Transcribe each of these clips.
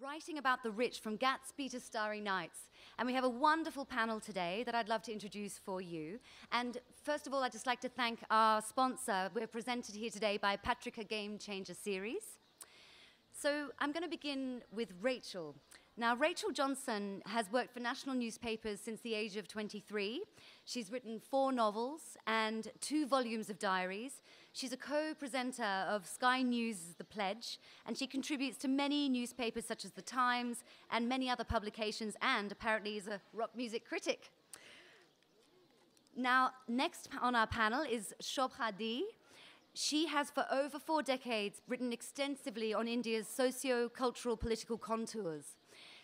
Writing about the rich from Gatsby to Starry Nights. And we have a wonderful panel today that I'd love to introduce for you. And first of all, I'd just like to thank our sponsor. We're presented here today by Patrick Game Changer Series. So I'm going to begin with Rachel. Now, Rachel Johnson has worked for national newspapers since the age of 23. She's written 4 novels and 2 volumes of diaries. She's a co-presenter of Sky News' The Pledge, and she contributes to many newspapers such as The Times and many other publications, and apparently is a rock music critic. Now, next on our panel is Shobhaa. She has, for over 4 decades, written extensively on India's socio-cultural-political contours.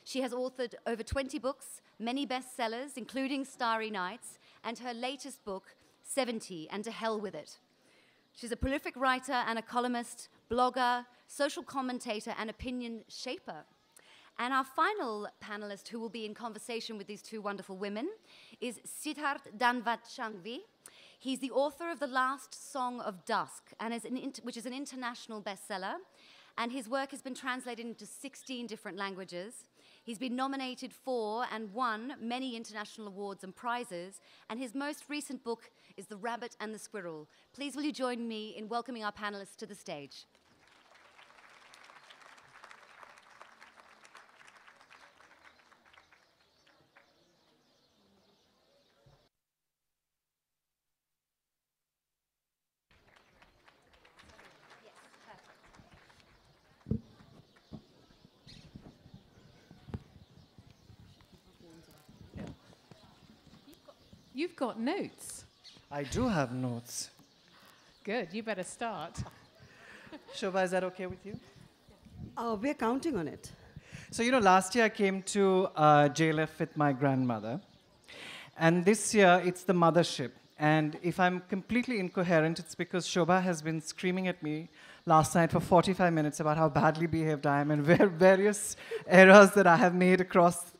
She has authored over 20 books, many bestsellers, including Starry Nights, and her latest book, 70, and To Hell With It. She's a prolific writer and a columnist, blogger, social commentator, and opinion shaper. And our final panelist who will be in conversation with these 2 wonderful women is Siddharth Dhanvant Shanghvi. He's the author of The Last Song of Dusk, and which is an international bestseller. And his work has been translated into 16 different languages. He's been nominated for and won many international awards and prizes. And his most recent book is The Rabbit and the Squirrel. Please will you join me in welcoming our panelists to the stage. You've got notes. I do have notes. Good, you better start. Shobhaa, is that okay with you? We're counting on it. So, last year I came to JLF with my grandmother. And this year it's the mothership. And if I'm completely incoherent, it's because Shobhaa has been screaming at me last night for 45 minutes about how badly behaved I am and various errors that I have made across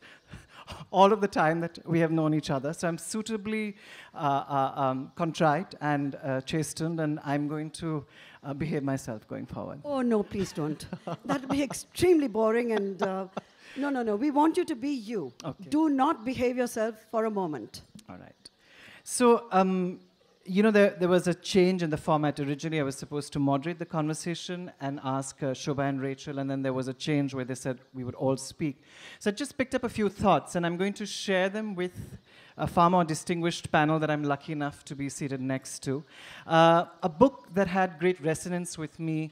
all of the time that we have known each other. So I'm suitably contrite and chastened, and I'm going to behave myself going forward. Oh, no, please don't. That would be extremely boring, and no. We want you to be you. Okay. Do not behave yourself for a moment. All right. So, there was a change in the format. Originally, I was supposed to moderate the conversation and ask Shobhaa and Rachel, and then there was a change where they said we would all speak. So I just picked up a few thoughts, and I'm going to share them with a far more distinguished panel that I'm lucky enough to be seated next to. A book that had great resonance with me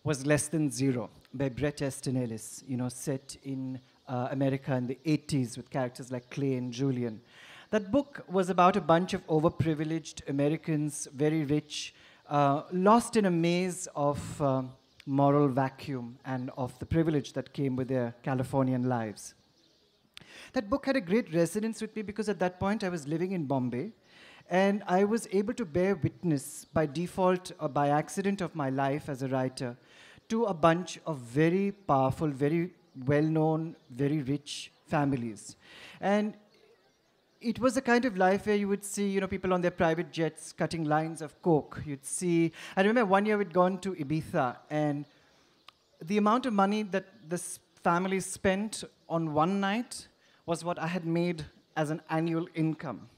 was Less Than Zero by Bret Easton Ellis, set in America in the 80s with characters like Clay and Julian. That book was about a bunch of overprivileged Americans, very rich, lost in a maze of moral vacuum and of the privilege that came with their Californian lives. That book had a great resonance with me because at that point I was living in Bombay, and I was able to bear witness by default or by accident of my life as a writer to a bunch of very powerful, very well-known, very rich families. And it was a kind of life where you would see, people on their private jets cutting lines of coke. You'd see, I remember one year we'd gone to Ibiza, and the amount of money that this family spent on one night was what I had made as an annual income.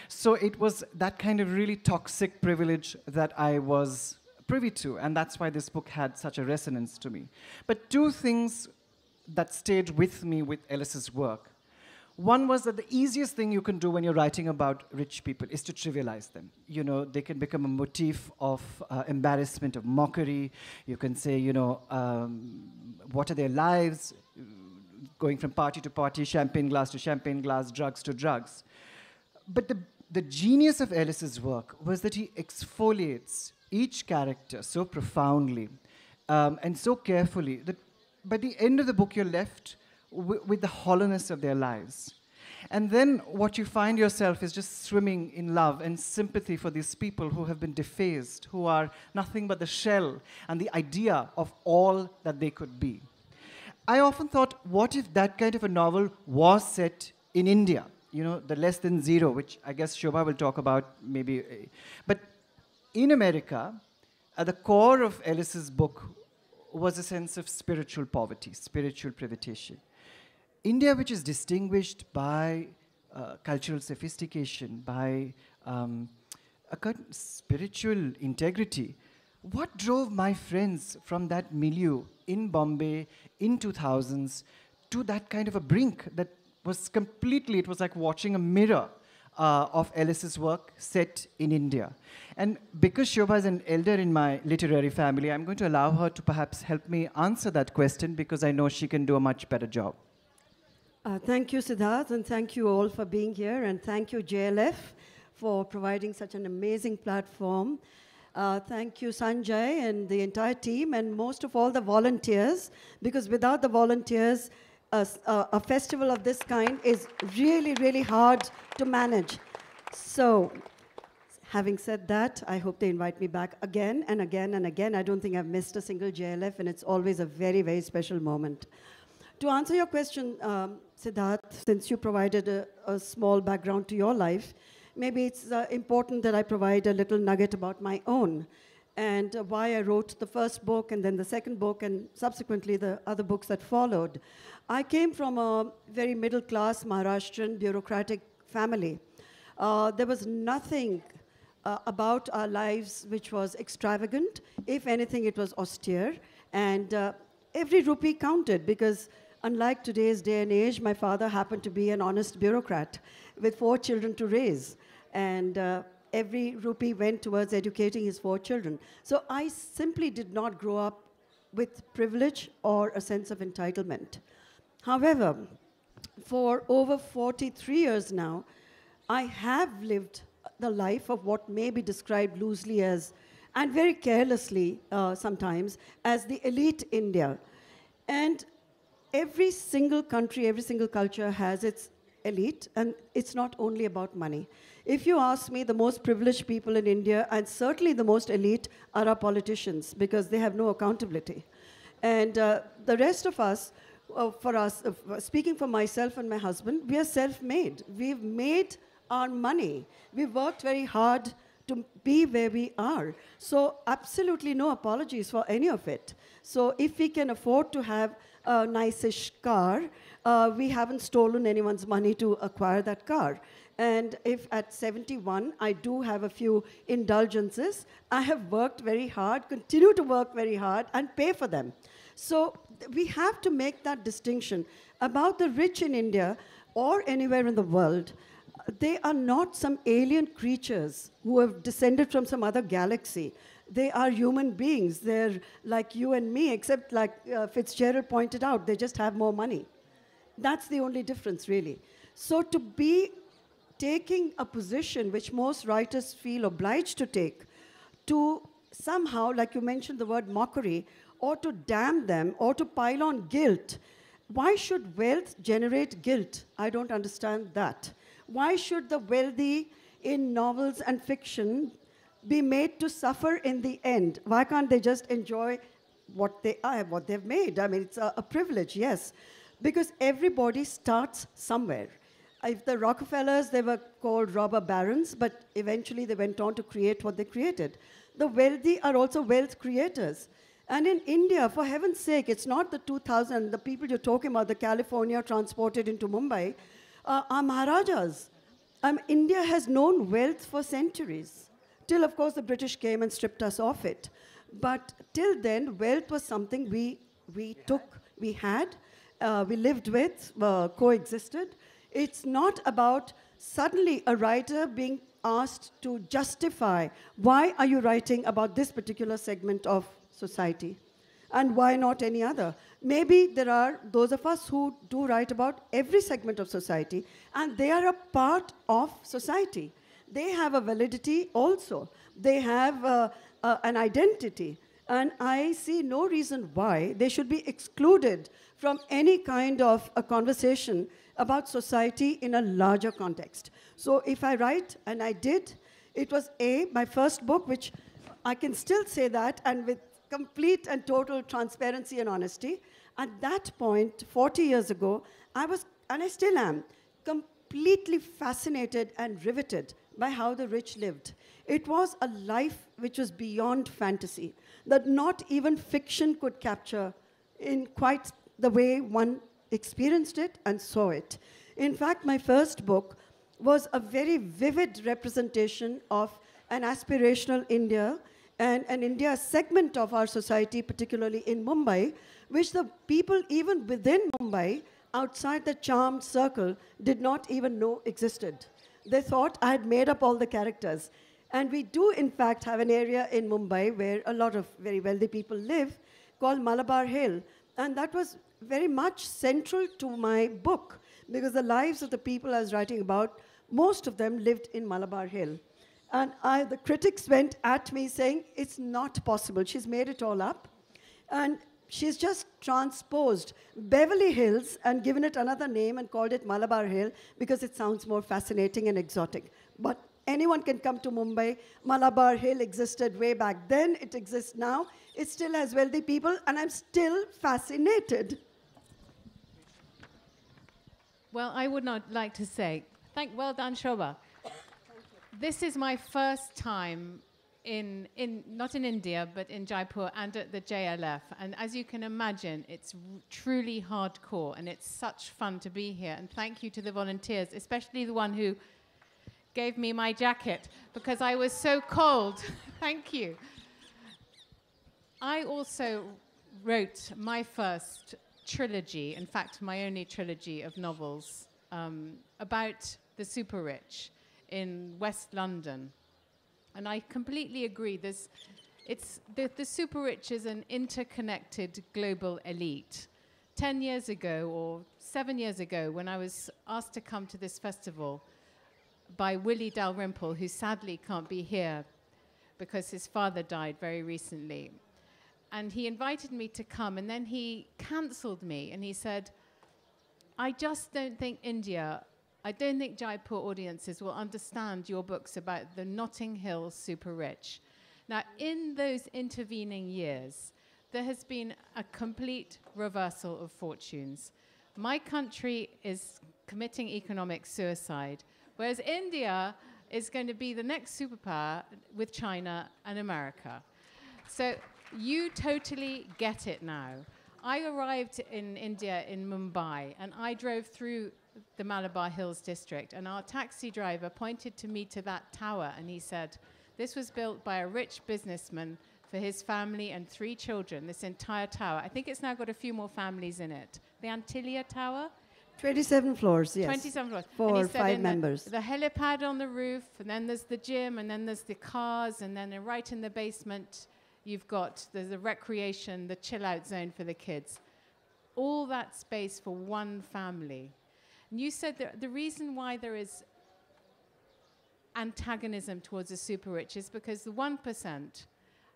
So it was that kind of really toxic privilege that I was privy to, and that's why this book had such a resonance to me. But 2 things that stayed with me with Ellis's work. One was that the easiest thing you can do when you're writing about rich people is to trivialize them. They can become a motif of embarrassment, of mockery. You can say, what are their lives, going from party to party, champagne glass to champagne glass, drugs to drugs. But the genius of Ellis's work was that he exfoliates each character so profoundly and so carefully that by the end of the book you're left with the hollowness of their lives. And then what you find yourself is just swimming in love and sympathy for these people who have been defaced, who are nothing but the shell and the idea of all that they could be. I often thought, what if that kind of a novel was set in India? The Less Than Zero, which I guess Shobhaa will talk about maybe. But in America, at the core of Ellis's book was a sense of spiritual poverty, spiritual privitation. India, which is distinguished by cultural sophistication, by spiritual integrity. What drove my friends from that milieu in Bombay in 2000s to that kind of a brink that was completely, it was like watching a mirror of Ellis's work set in India. And because Shobhaa is an elder in my literary family, I'm going to allow her to perhaps help me answer that question because I know she can do a much better job. Thank you, Siddharth, and thank you all for being here, and thank you, JLF, for providing such an amazing platform. Thank you, Sanjay, and the entire team, and most of all, the volunteers, because without the volunteers, a festival of this kind is really, really hard to manage. So, having said that, I hope they invite me back again and again and again. I don't think I've missed a single JLF, and it's always a very, very special moment. To answer your question, Siddharth, since you provided a small background to your life, maybe it's important that I provide a little nugget about my own and why I wrote the first book and then the second book and subsequently the other books that followed. I came from a very middle-class Maharashtrian bureaucratic family. There was nothing about our lives which was extravagant. If anything, it was austere. And every rupee counted because unlike today's day and age, my father happened to be an honest bureaucrat with 4 children to raise. And every rupee went towards educating his 4 children. So I simply did not grow up with privilege or a sense of entitlement. However, for over 43 years now, I have lived the life of what may be described loosely as, and very carelessly sometimes, as the elite India. And every single country, every single culture has its elite, and it's not only about money. If you ask me, the most privileged people in India, and certainly the most elite, are our politicians, because they have no accountability. And the rest of us, speaking for myself and my husband, we are self-made. We've made our money. We've worked very hard to be where we are. So absolutely no apologies for any of it. So if we can afford to have a nice-ish car, we haven't stolen anyone's money to acquire that car. And if at 71 I do have a few indulgences, I have worked very hard, continue to work very hard, and pay for them. So we have to make that distinction. About the rich in India or anywhere in the world, they are not some alien creatures who have descended from some other galaxy. They are human beings. They're like you and me, except like Fitzgerald pointed out, they just have more money. That's the only difference, really. So to be taking a position which most writers feel obliged to take, to somehow, like you mentioned the word mockery, or to damn them, or to pile on guilt. Why should wealth generate guilt? I don't understand that. Why should the wealthy in novels and fiction be made to suffer in the end? Why can't they just enjoy what they are, what they've made? I mean, it's a privilege, yes. Because everybody starts somewhere. If the Rockefellers, they were called robber barons, but eventually they went on to create what they created. The wealthy are also wealth creators. And in India, for heaven's sake, it's not the 2000, the people you're talking about, the California transported into Mumbai, are Maharajas. India has known wealth for centuries, till, of course, the British came and stripped us of it. But till then, wealth was something we took, we had, we lived with, coexisted. It's not about suddenly a writer being asked to justify, why are you writing about this particular segment of society? And why not any other? Maybe there are those of us who do write about every segment of society, and they are a part of society. They have a validity also. They have an identity. And I see no reason why they should be excluded from any kind of a conversation about society in a larger context. So if I write, and I did, it was my first book, which I can still say that, and with complete and total transparency and honesty. At that point, 40 years ago, I was, and I still am, completely fascinated and riveted by how the rich lived. It was a life which was beyond fantasy, that not even fiction could capture in quite the way one experienced it and saw it. In fact, my first book was a very vivid representation of an aspirational India and an India segment of our society, particularly in Mumbai, which the people even within Mumbai, outside the charmed circle, did not even know existed. They thought I had made up all the characters. And we do, in fact, have an area in Mumbai where a lot of very wealthy people live called Malabar Hill. And that was very much central to my book because the lives of the people I was writing about, most of them lived in Malabar Hill. And the critics went at me saying, it's not possible. She's made it all up. And she's just transposed Beverly Hills and given it another name and called it Malabar Hill because it sounds more fascinating and exotic. But anyone can come to Mumbai. Malabar Hill existed way back then. It exists now. It still has wealthy people, and I'm still fascinated. Well, I would not like to say, well done, Shobhaa. This is my first time not in India, but in Jaipur and at the JLF. And as you can imagine, it's truly hardcore, and it's such fun to be here. And thank you to the volunteers, especially the one who gave me my jacket, because I was so cold. Thank you. I also wrote my first trilogy, in fact, my only trilogy of novels, about the super rich in West London. And I completely agree. The super rich is an interconnected global elite. 10 years ago or 7 years ago, when I was asked to come to this festival by Willie Dalrymple, who sadly can't be here because his father died very recently. And he invited me to come, and then he cancelled me, and he said, I just don't think I don't think Jaipur audiences will understand your books about the Notting Hill super rich. Now, in those intervening years, there has been a complete reversal of fortunes. My country is committing economic suicide, whereas India is going to be the next superpower with China and America. So you totally get it now. I arrived in India in Mumbai, and I drove through the Malabar Hills district, and our taxi driver pointed to me to that tower, and he said, this was built by a rich businessman for his family and 3 children, this entire tower. I think it's now got a few more families in it. The Antilia Tower? 27 floors, yes. 27 floors. For 5 members. The helipad on the roof, and then there's the gym, and then there's the cars, and then right in the basement, you've got the recreation, the chill-out zone for the kids. All that space for one family. And you said that the reason why there is antagonism towards the super rich is because the 1%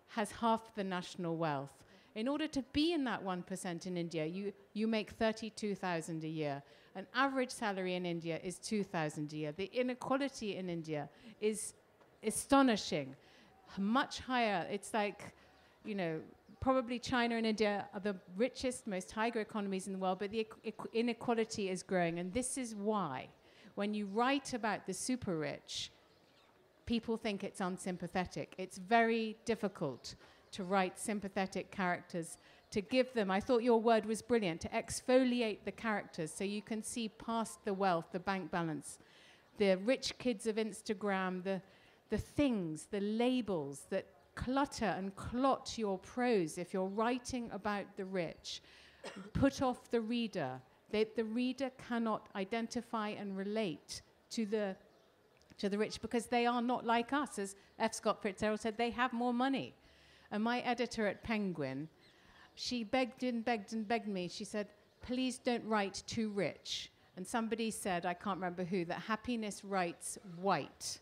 has half the national wealth. In order to be in that 1% in India, you make 32,000 a year. An average salary in India is 2,000 a year. The inequality in India is astonishing, much higher. It's like, probably China and India are the richest, most higher economies in the world, but the inequality is growing. And this is why, when you write about the super rich, people think it's unsympathetic. It's very difficult to write sympathetic characters, to give them, I thought your word was brilliant, to exfoliate the characters so you can see past the wealth, the bank balance, the rich kids of Instagram, the things, the labels that clutter and clot your prose. If you're writing about the rich, put off the reader. The reader cannot identify and relate to the rich because they are not like us. As F. Scott Fitzgerald said, they have more money. And my editor at Penguin, she begged and begged and begged me. She said, please don't write too rich. And somebody said, I can't remember who, that happiness writes white.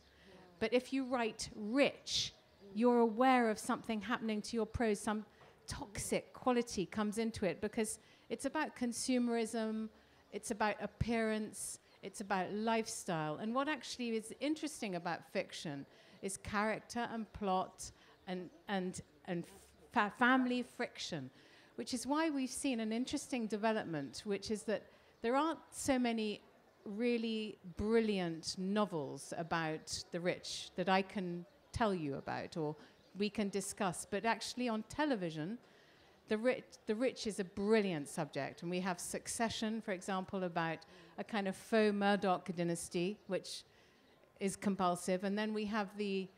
But if you write rich, you're aware of something happening to your prose, some toxic quality comes into it because it's about consumerism, it's about appearance, it's about lifestyle. And what actually is interesting about fiction is character and plot and family friction, which is why we've seen an interesting development, which is that there aren't so many really brilliant novels about the rich that I can tell you about or we can discuss. But actually on television, the rich is a brilliant subject. And we have Succession, for example, about a kind of faux Murdoch dynasty, which is compulsive. And then we have the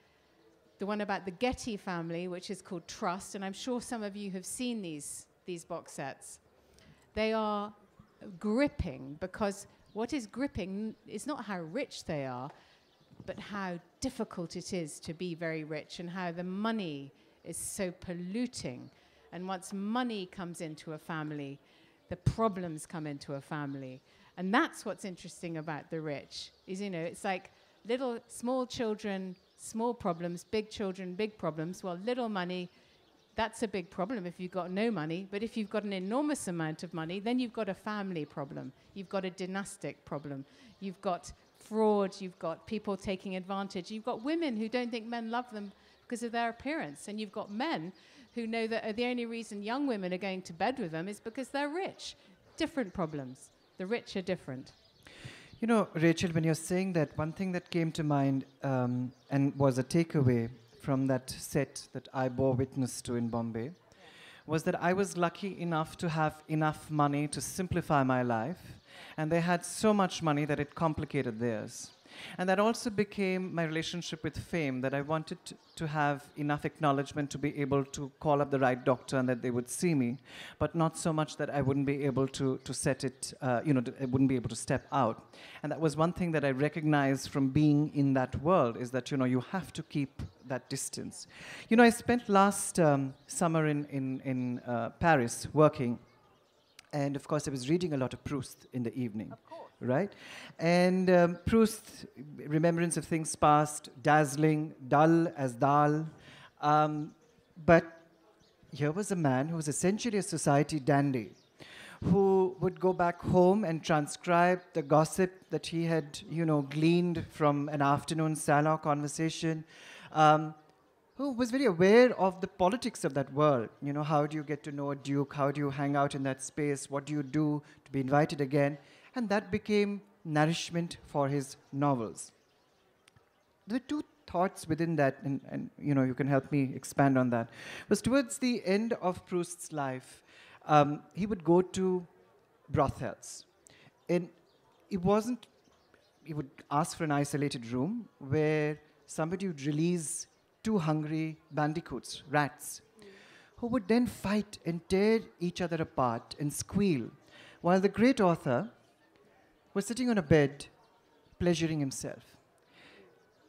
one about the Getty family, which is called Trust. And I'm sure some of you have seen these box sets. They are gripping, because what is gripping is not how rich they are, but how difficult it is to be very rich and how the money is so polluting. And once money comes into a family, the problems come into a family. And that's what's interesting about the rich, is, you know, it's like little, small children, small problems, big children, big problems. Well, little money, that's a big problem if you've got no money. But if you've got an enormous amount of money, then you've got a family problem. You've got a dynastic problem. You've got fraud. You've got people taking advantage. You've got women who don't think men love them because of their appearance. And you've got men who know that the only reason young women are going to bed with them is because they're rich. Different problems. The rich are different. You know, Rachel, when you're saying that, one thing that came to mind and was a takeaway from that set that I bore witness to in Bombay was that I was lucky enough to have enough money to simplify my life, and they had so much money that it complicated theirs. And that also became my relationship with fame, that I wanted to have enough acknowledgement to be able to call up the right doctor and that they would see me, but not so much that I wouldn't be able to set it, I wouldn't be able to step out. And that was one thing that I recognized from being in that world, is that, you have to keep that distance. I spent last summer in Paris working, and of course I was reading a lot of Proust in the evening. Right? And Proust, remembrance of things past, dazzling, dull as dal. But here was a man who was essentially a society dandy, who would go back home and transcribe the gossip that he had, gleaned from an afternoon salon conversation, who was very aware of the politics of that world. How do you get to know a duke? How do you hang out in that space? What do you do to be invited again? And that became nourishment for his novels. There were two thoughts within that, and you can help me expand on that. Was towards the end of Proust's life, he would go to brothels. And he would ask for an isolated room where somebody would release two hungry bandicoots, rats, who would then fight and tear each other apart and squeal, while the great author was sitting on a bed, pleasuring himself.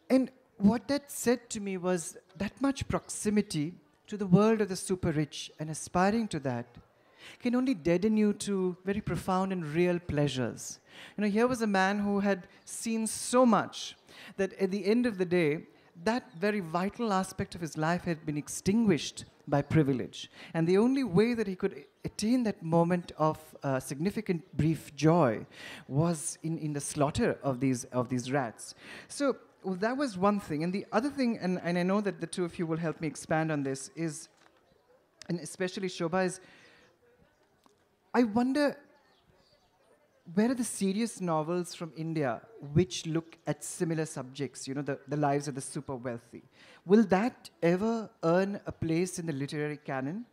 And what that said to me was that much proximity to the world of the super rich and aspiring to that can only deaden you to very profound and real pleasures. Here was a man who had seen so much that at the end of the day, that very vital aspect of his life had been extinguished by privilege. And the only way that he could attain that moment of significant brief joy was in the slaughter of these rats. So that was one thing. And the other thing, and I know that the two of you will help me expand on this, is, and especially Shobhaa, is I wonder, where are the serious novels from India which look at similar subjects, the lives of the super wealthy? Will that ever earn a place in the literary canon?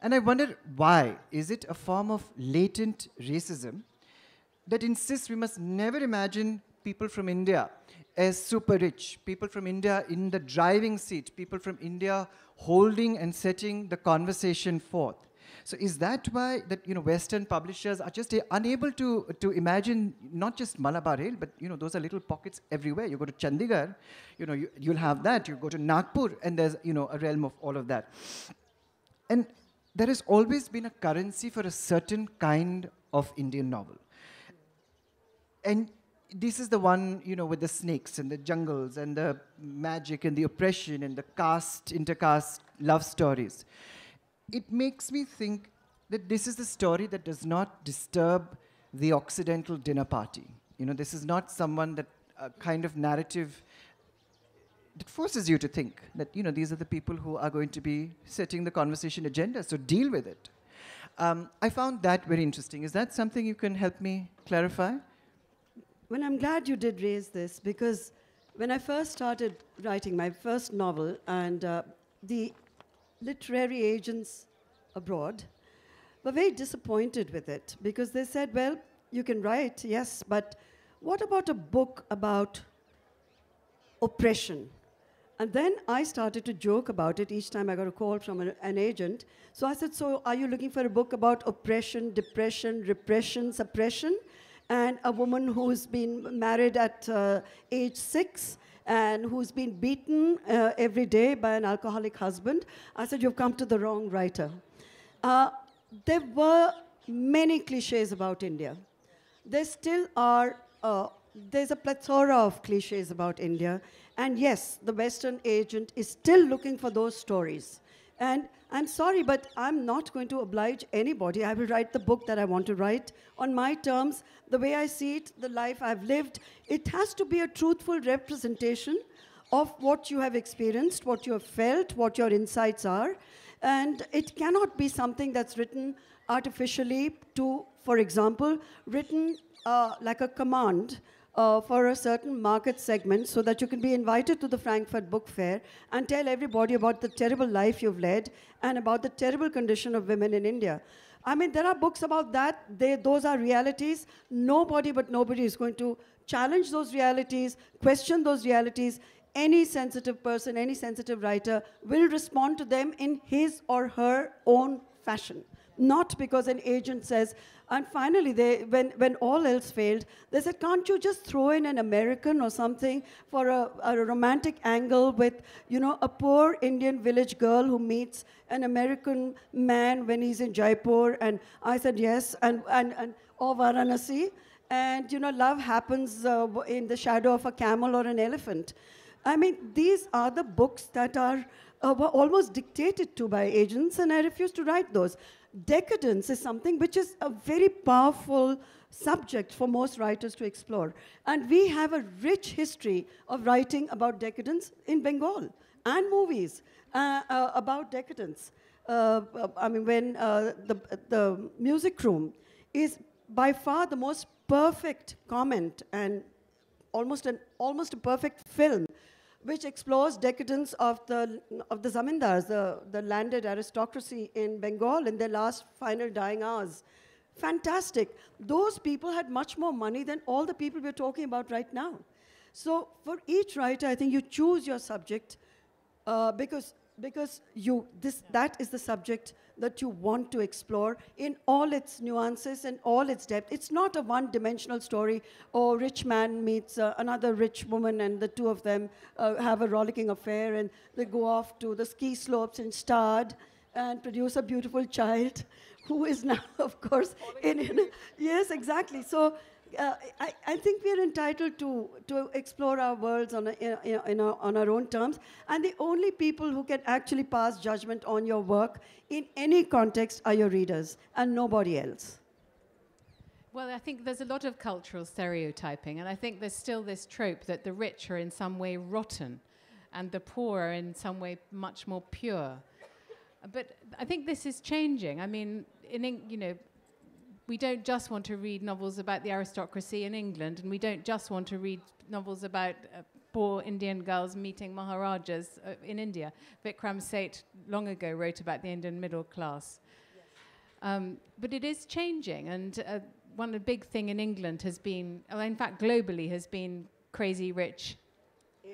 And I wonder why. Is it a form of latent racism that insists we must never imagine people from India as super rich, people from India in the driving seat, people from India holding and setting the conversation forth? So is that why that Western publishers are just unable to imagine not just Malabar Hill, but those are little pockets everywhere. You go to Chandigarh, you'll have that. You go to Nagpur, and there's a realm of all of that. And there has always been a currency for a certain kind of Indian novel. And this is the one, with the snakes and the jungles and the magic and the oppression and the intercaste love stories. It makes me think that this is the story that does not disturb the Occidental dinner party. This is not someone that kind of narrative that forces you to think that, these are the people who are going to be setting the conversation agenda, so deal with it. I found that very interesting. Is that something you can help me clarify? Well, I'm glad you did raise this, because when I first started writing my first novel, and the literary agents abroad were very disappointed with it, because they said, well, you can write, yes, but what about a book about oppression? And then I started to joke about it each time I got a call from an agent. So I said, so are you looking for a book about oppression, depression, repression, suppression? And a woman who's been married at age 6 and who's been beaten every day by an alcoholic husband? I said, you've come to the wrong writer. There were many cliches about India. There still are, there's a plethora of cliches about India. And yes, the Western agent is still looking for those stories. And I'm sorry, but I'm not going to oblige anybody. I will write the book that I want to write on my terms, the way I see it, the life I've lived. It has to be a truthful representation of what you have experienced, what you have felt, what your insights are. And it cannot be something that's written artificially to, for example, written like a command for a certain market segment, so that you can be invited to the Frankfurt Book Fair and tell everybody about the terrible life you've led and about the terrible condition of women in India. I mean, there are books about that. Those are realities. Nobody but nobody is going to challenge those realities, question those realities. Any sensitive person, any sensitive writer will respond to them in his or her own fashion. Not because an agent says, and finally, when all else failed, they said, can't you just throw in an American or something for a romantic angle with, you know, a poor Indian village girl who meets an American man when he's in Jaipur? And I said, yes, or Varanasi. And, you know, love happens in the shadow of a camel or an elephant. I mean, these are the books that were almost dictated to by agents, and I refuse to write those. Decadence is something which is a very powerful subject for most writers to explore. And we have a rich history of writing about decadence in Bengal, and movies about decadence. I mean, when the Music Room is by far the most perfect comment and almost a perfect film, which explores decadence of the zamindars, the landed aristocracy in Bengal in their last final dying hours. Fantastic. Those people had much more money than all the people we're talking about right now. So for each writer, I think you choose your subject because that is the subject that you want to explore in all its nuances and all its depth. It's not a one-dimensional story, or rich man meets another rich woman and the two of them have a rollicking affair and they go off to the ski slopes in Stad and produce a beautiful child who is now, of course, yes, exactly. So I think we are entitled to explore our worlds on our own terms, and the only people who can actually pass judgment on your work in any context are your readers, and nobody else. Well, I think there's a lot of cultural stereotyping, and I think there's still this trope that the rich are in some way rotten, and the poor are in some way much more pure. But I think this is changing. I mean, we don't just want to read novels about the aristocracy in England, and we don't just want to read novels about poor Indian girls meeting Maharajas in India. Vikram Seth long ago wrote about the Indian middle class. Yes. But it is changing, and one big thing in England has been, in fact globally, has been Crazy Rich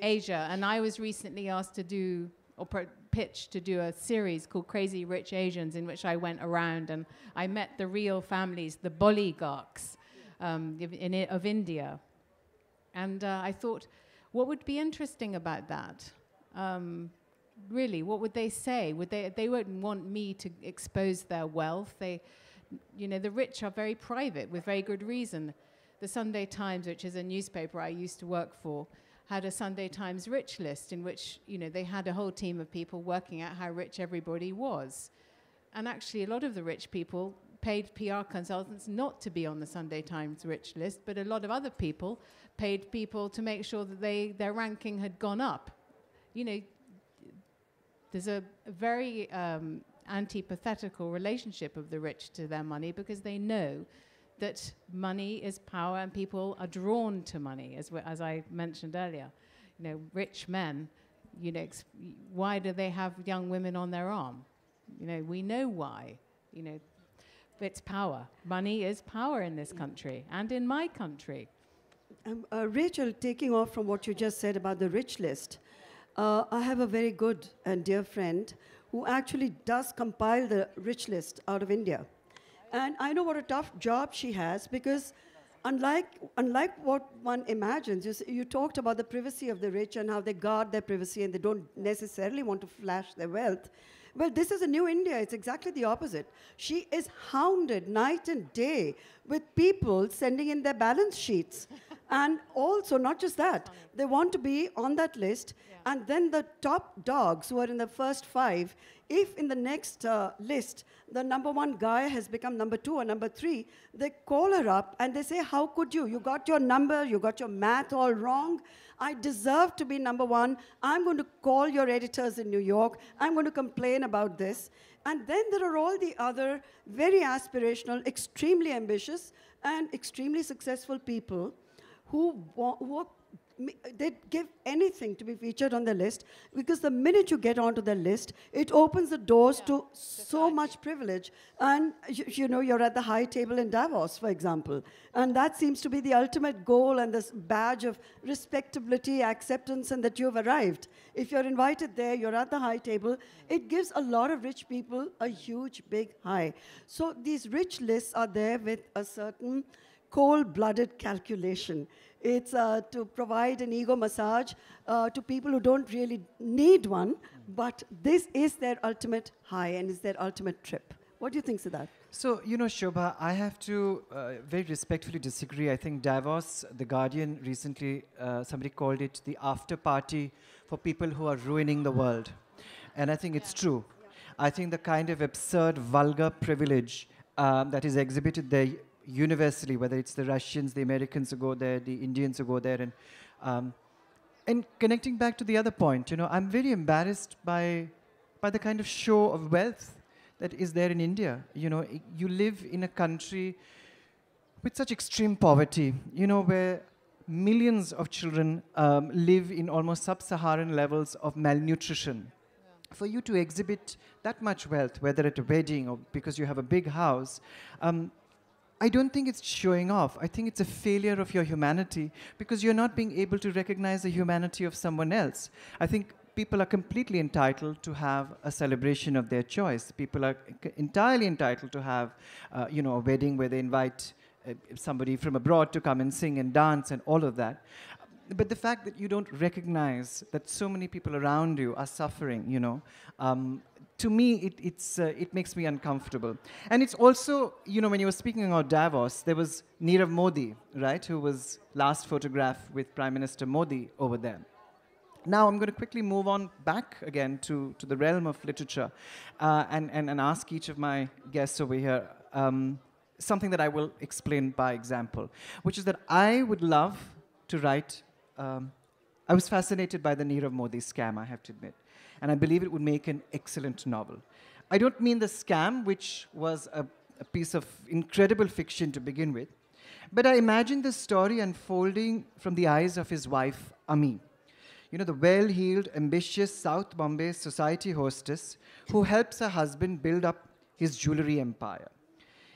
Asia. And I was recently asked to do, or pitch to do a series called Crazy Rich Asians, in which I went around and I met the real families, the oligarchs of India. And I thought, what would be interesting about that? Really, what would they say? They won't want me to expose their wealth. The rich are very private with very good reason. The Sunday Times, which is a newspaper I used to work for, had a Sunday Times rich list in which, they had a whole team of people working out how rich everybody was. And actually, a lot of the rich people paid PR consultants not to be on the Sunday Times rich list, but a lot of other people paid people to make sure that their ranking had gone up. There's a very antipathetical relationship of the rich to their money, because they know that money is power and people are drawn to money, as I mentioned earlier. You know, rich men, you know, why do they have young women on their arm? You know, we know why. You know, it's power. Money is power in this country and in my country. Rachel, taking off from what you just said about the rich list, I have a very good and dear friend who actually does compile the rich list out of India. And I know what a tough job she has, because unlike what one imagines, you talked about the privacy of the rich and how they guard their privacy and they don't necessarily want to flash their wealth. Well, this is a new India. It's exactly the opposite. She is hounded night and day with people sending in their balance sheets. And also, not just that, they want to be on that list. Yeah. And then the top dogs who are in the first 5, if in the next list, the number 1 guy has become number 2 or number 3, they call her up and they say, how could you? You got your number, you got your math all wrong. I deserve to be number 1. I'm going to call your editors in New York. I'm going to complain about this. And then there are all the other very aspirational, extremely ambitious, and extremely successful people who they'd give anything to be featured on the list, because the minute you get onto the list, it opens the doors to so much privilege. And you know, you're at the high table in Davos, for example. And that seems to be the ultimate goal and this badge of respectability, acceptance, and that you've arrived. If you're invited there, you're at the high table, it gives a lot of rich people a huge, big high. So these rich lists are there with a certain cold-blooded calculation. It's to provide an ego massage to people who don't really need one, but this is their ultimate high and is their ultimate trip. What do you think, Siddharth? So, you know, Shobhaa, I have to very respectfully disagree. I think Davos, The Guardian recently, somebody called it the after party for people who are ruining the world. And I think it's true. I think the kind of absurd, vulgar privilege that is exhibited there universally, whether it's the Russians, the Americans who go there, the Indians who go there, and connecting back to the other point, you know, I'm very embarrassed by the kind of show of wealth that is there in India. You know, you live in a country with such extreme poverty, you know, where millions of children live in almost sub-Saharan levels of malnutrition. Yeah. For you to exhibit that much wealth, whether at a wedding or because you have a big house, I don't think it's showing off. I think it's a failure of your humanity, because you're not being able to recognize the humanity of someone else. I think people are completely entitled to have a celebration of their choice. People are entirely entitled to have, you know, a wedding where they invite somebody from abroad to come and sing and dance and all of that. But the fact that you don't recognize that so many people around you are suffering, you know, to me, it makes me uncomfortable. And it's also, you know, when you were speaking about Davos, there was Nirav Modi, right, who was last photographed with Prime Minister Modi over there. Now I'm going to quickly move on back again to the realm of literature and ask each of my guests over here something that I will explain by example, which is that I would love to write. I was fascinated by the Nirav Modi scam, I have to admit. And I believe it would make an excellent novel. I don't mean the scam, which was a piece of incredible fiction to begin with, but I imagine the story unfolding from the eyes of his wife, Ami. You know, the well-heeled, ambitious South Bombay society hostess who helps her husband build up his jewelry empire.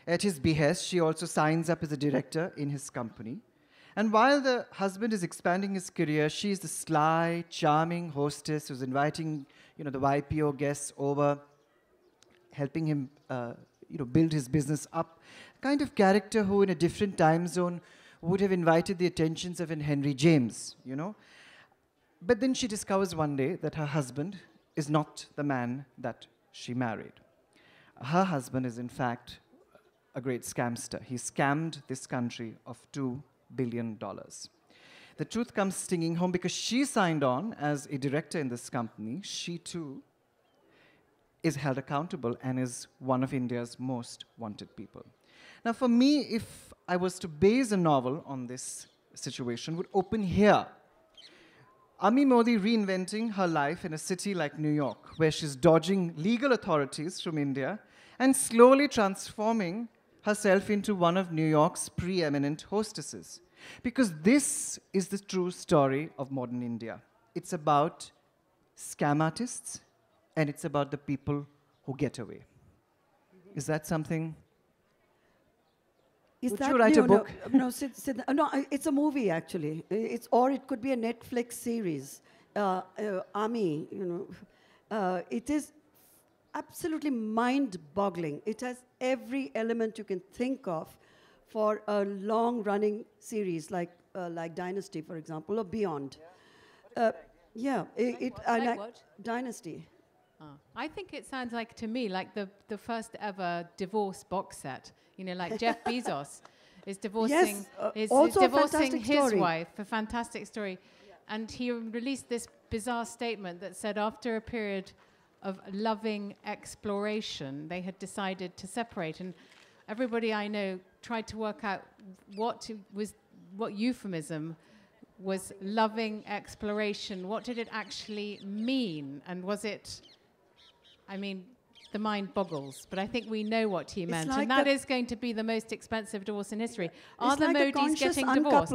At his behest, she also signs up as a director in his company. And while the husband is expanding his career, she is the sly, charming hostess who's inviting, you know, the YPO guests over, helping him, you know, build his business up. Kind of character who, in a different time zone, would have invited the attentions of an Henry James, you know. But then she discovers one day that her husband is not the man that she married. Her husband is, in fact, a great scamster. He scammed this country of $2 billion. The truth comes stinging home because she signed on as a director in this company. She too is held accountable and is one of India's most wanted people. Now for me, if I was to base a novel on this situation, would open here. Ami Modi reinventing her life in a city like New York, where she's dodging legal authorities from India and slowly transforming herself into one of New York's preeminent hostesses. Because this is the true story of modern India. It's about scam artists, and it's about the people who get away. Is that something? Would you write a book? No, no, it's a movie actually. Or it could be a Netflix series. Army, it is absolutely mind-boggling. It has every element you can think of for a long-running series like Dynasty, for example, or beyond. What? Dynasty. I think it sounds like, to me, like the first ever divorce box set. Like Jeff Bezos is divorcing, his wife. A fantastic story. And he released this bizarre statement that said after a period of loving exploration, they had decided to separate. And everybody I know tried to work out what euphemism was loving exploration. What did it actually mean? And was it, the mind boggles, but I think we know what he meant, and that is going to be the most expensive divorce in history. Are the Modis getting divorced?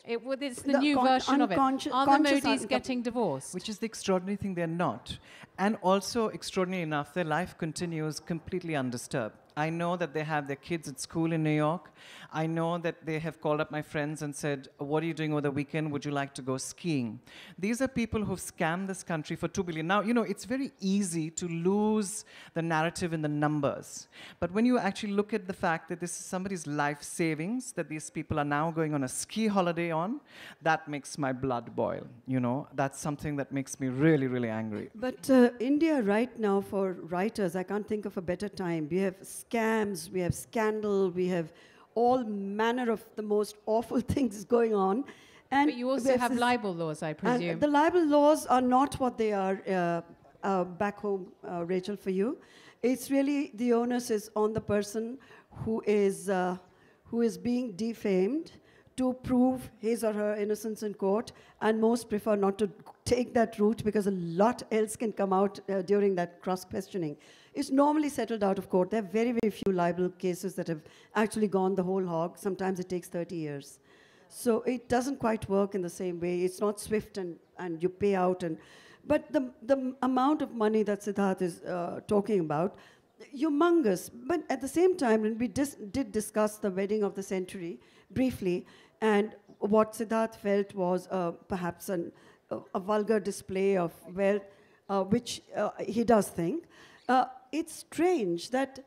It's the new version of it. Are the Modis getting divorced? Which is the extraordinary thing, they're not. And also, extraordinary enough, their life continues completely undisturbed. I know that they have their kids at school in New York. I know that they have called up my friends and said, what are you doing over the weekend? Would you like to go skiing? These are people who've scammed this country for $2 billion. Now, it's very easy to lose the narrative in the numbers. But when you actually look at the fact that this is somebody's life savings, that these people are now going on a ski holiday on, that makes my blood boil. That's something that makes me really, really angry. But India right now, for writers, I can't think of a better time. We have scams, we have scandal, we have all manner of the most awful things going on. And but you also have libel laws, I presume. The libel laws are not what they are back home, Rachel, for you. It's really, the onus is on the person who is being defamed to prove his or her innocence in court, and most prefer not to take that route because a lot else can come out during that cross-questioning. It's normally settled out of court. There are very, very few libel cases that have actually gone the whole hog. Sometimes it takes 30 years. So it doesn't quite work in the same way. It's not swift and you pay out. But the amount of money that Siddharth is talking about, humongous. But at the same time, when we did discuss the wedding of the century briefly, and what Siddharth felt was perhaps a vulgar display of wealth, which he does think. It's strange that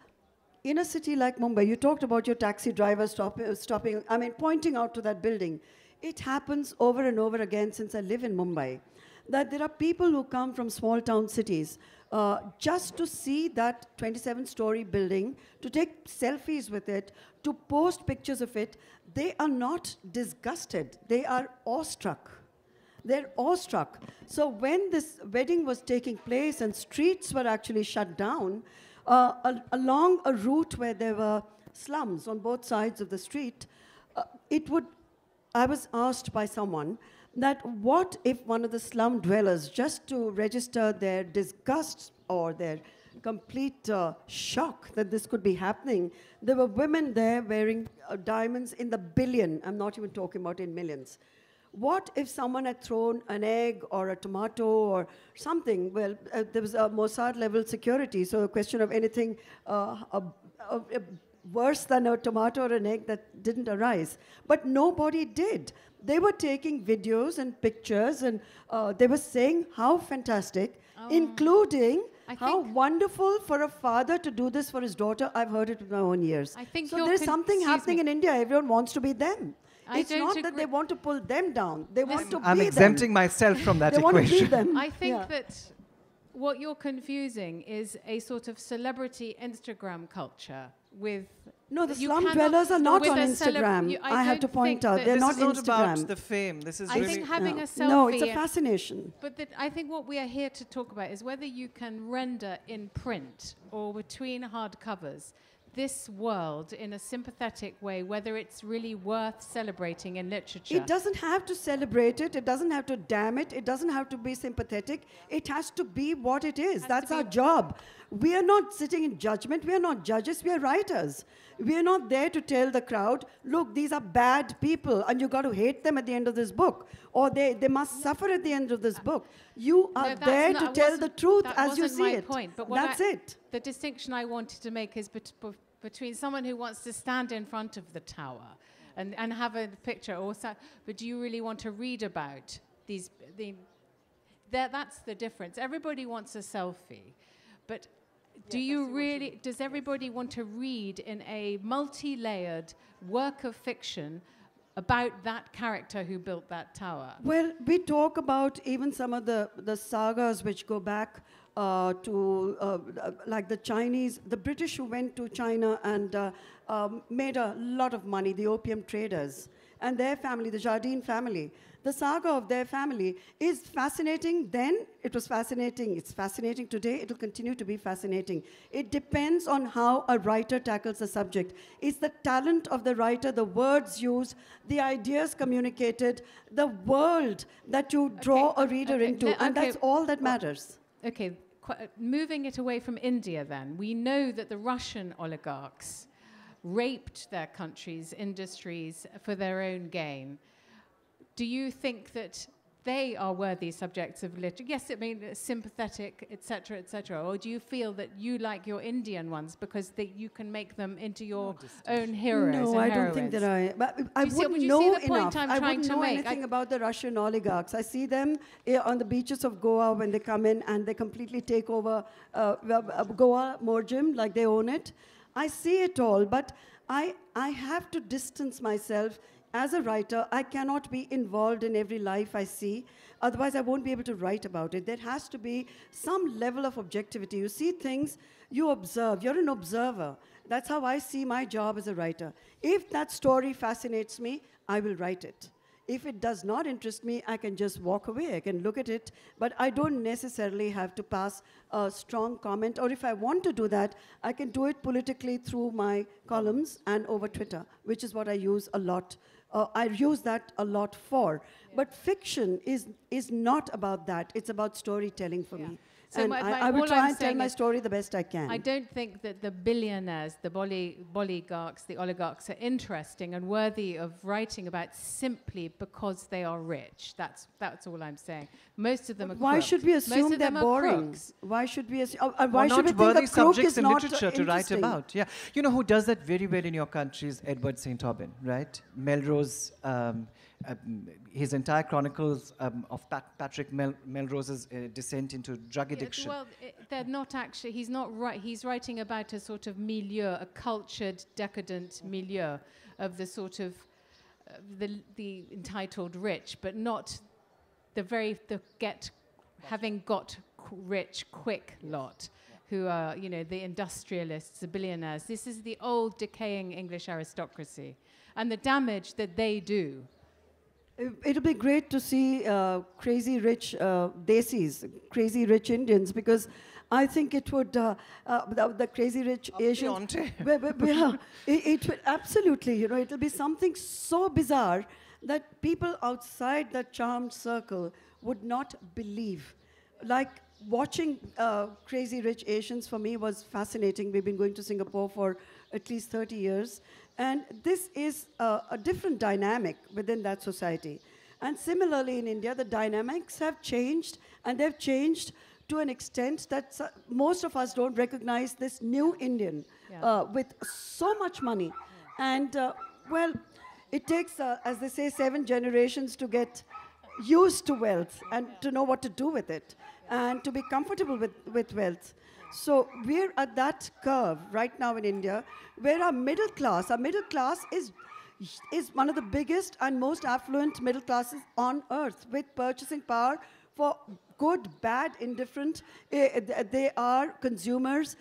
in a city like Mumbai, you talked about your taxi driver stopping, pointing out to that building. It happens over and over again since I live in Mumbai, that there are people who come from small town cities just to see that 27-story building, to take selfies with it, to post pictures of it. They are not disgusted. They are awestruck. They're awestruck. So when this wedding was taking place and streets were actually shut down, along a route where there were slums on both sides of the street, I was asked by someone that what if one of the slum dwellers, just to register their disgust or their complete shock that this could be happening, there were women there wearing diamonds in the billion. I'm not even talking about in millions. What if someone had thrown an egg or a tomato or something? Well, there was a Mossad-level security, so a question of anything worse than a tomato or an egg that didn't arise. But nobody did. They were taking videos and pictures, and they were saying how fantastic, including how wonderful for a father to do this for his daughter. I've heard it with my own ears. So there's something happening in India. Everyone wants to be them. It's not that they want to pull them down. They want to be them. I'm exempting myself from that equation. They want to be them. I think that what you're confusing is a sort of celebrity Instagram culture with... No, the slum dwellers are not on Instagram. I have to point out. They're not Instagram. This is not about the fame. This is I think having a selfie... No, it's a fascination. But I think what we are here to talk about is whether you can render in print or between hardcovers this world in a sympathetic way, whether it's really worth celebrating in literature. It doesn't have to celebrate it. It doesn't have to damn it. It doesn't have to be sympathetic. It has to be what it is. That's our job. We are not sitting in judgment. We are not judges. We are writers. We are not there to tell the crowd, look, these are bad people, and you've got to hate them at the end of this book, or they must suffer at the end of this book. You are there to tell the truth as you see it. Point, but that's it. The distinction I wanted to make is between someone who wants to stand in front of the tower and have a picture, but do you really want to read about these? That's the difference. Everybody wants a selfie, but does everybody want to read in a multi-layered work of fiction about that character who built that tower? Well, we talk about even some of the sagas which go back to like the British who went to China and made a lot of money, the opium traders, and their family, the Jardine family. The saga of their family is fascinating then. It was fascinating. It's fascinating today. It will continue to be fascinating. It depends on how a writer tackles the subject. It's the talent of the writer, the words used, the ideas communicated, the world that you draw a reader into, and that's all that matters. Okay, moving it away from India then, we know that the Russian oligarchs raped their country's industries for their own gain. Do you think that they are worthy subjects of literature? Yes, it may be sympathetic, etc., etc. Or do you feel that you like your Indian ones because you can make them into your own heroes? No, I don't think that I wouldn't know enough. I wouldn't know anything about the Russian oligarchs. I see them on the beaches of Goa when they come in and they completely take over Goa Morjim, like they own it. I see it all, but I have to distance myself. As a writer, I cannot be involved in every life I see. Otherwise, I won't be able to write about it. There has to be some level of objectivity. You see things, you observe. You're an observer. That's how I see my job as a writer. If that story fascinates me, I will write it. If it does not interest me, I can just walk away. I can look at it, but I don't necessarily have to pass a strong comment. Or if I want to do that, I can do it politically through my columns and over Twitter, which is what I use a lot. I use that a lot for. Yeah. But fiction is not about that. It's about storytelling for me. So and I will try and tell my story the best I can. I don't think that the billionaires, the oligarchs, the oligarchs are interesting and worthy of writing about simply because they are rich. That's all I'm saying. Most of them are crooks. Why should we assume they're boring? Crooks. Why should we assume? Why should we think a crook is not literature to write about? Yeah, you know who does that very well in your country is Edward St. Aubyn, right? Melrose. His entire chronicles of Patrick Melrose's descent into drug addiction. Well, they're not actually. He's not right. He's writing about a sort of milieu, a cultured, decadent milieu of the sort of the entitled rich, but not having got rich quick lot, who are the industrialists, the billionaires. This is the old decaying English aristocracy, and the damage that they do. It'll be great to see crazy rich Desis, crazy rich Indians, because I think it would, the crazy rich Asians, it will absolutely, it'll be something so bizarre that people outside that charmed circle would not believe. Like watching Crazy Rich Asians for me was fascinating. We've been going to Singapore for at least 30 years. And this is a different dynamic within that society. And similarly in India, the dynamics have changed, and they've changed to an extent that most of us don't recognize this new Indian with so much money. And, well, it takes, as they say, 7 generations to get used to wealth and to know what to do with it and to be comfortable with wealth. So we're at that curve right now in India where our middle class is one of the biggest and most affluent middle classes on earth, with purchasing power for good, bad, indifferent. They are consumers,